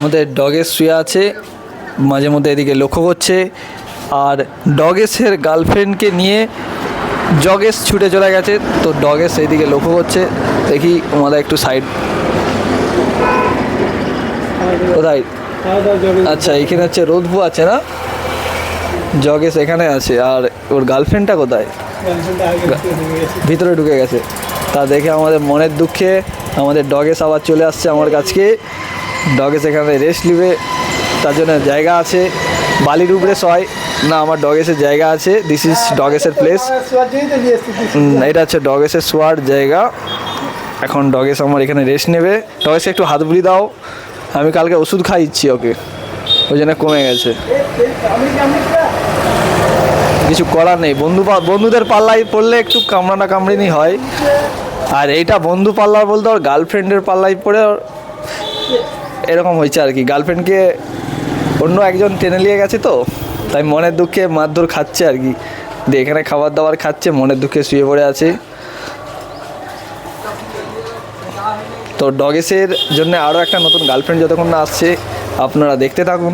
আমাদের ডগেস শুয়ে আছে, মাঝে মধ্যে এদিকে লক্ষ্য করছে, আর ডগেসের গার্লফ্রেন্ডকে নিয়ে জগেস ছুটে চলে গেছে। তো ডগেস এইদিকে লক্ষ্য করছে, দেখি আমাদের একটু সাইড কোথায়। আচ্ছা, এখানে হচ্ছে রোদবু আছে না, জগেস এখানে আছে, আর ওর গার্লফ্রেন্ডটা কোথায়? ভিতরে ঢুকে গেছে। তা দেখে আমাদের মনের দুঃখে আমাদের ডগেস আবার চলে আসছে আমার কাছকে। ডগেস এখানে রেস্ট নেবে, তার জন্য জায়গা আছে, বালির উপরে শয় না, আমার ডগেসের জায়গা আছে। দিস ইজ ডগেসের প্লেস। এটা হচ্ছে ডগেসের শোয়ার জায়গা। এখন ডগেস আমার এখানে রেস্ট নেবে। ডগেসে একটু হাত বুলিয়ে দাও, আমি কালকে ওষুধ খাইছি ওকে, ওই জন্য কমে গেছে। কিছু করার নেই, বন্ধুদের পাল্লায় পড়লে একটু কামড়ানা কামড়িনি হয়, আর এইটা বন্ধু পাল্লা বলতে ওর গার্লফ্রেন্ডের পাল্লায় পড়ে এরকম হয়েছে আর কি। গার্লফ্রেন্ডকে অন্য একজন টেনে নিয়ে গেছে, তো তাই মনের দুঃখে মারধর খাচ্ছে আর কি। দিয়ে এখানে খাবার দাবার খাচ্ছে, মনের দুঃখে শুয়ে পড়ে আছে। তো ডগেসের জন্য আরও একটা নতুন গার্লফ্রেন্ড যতক্ষণ না আসছে, আপনারা দেখতে থাকুন।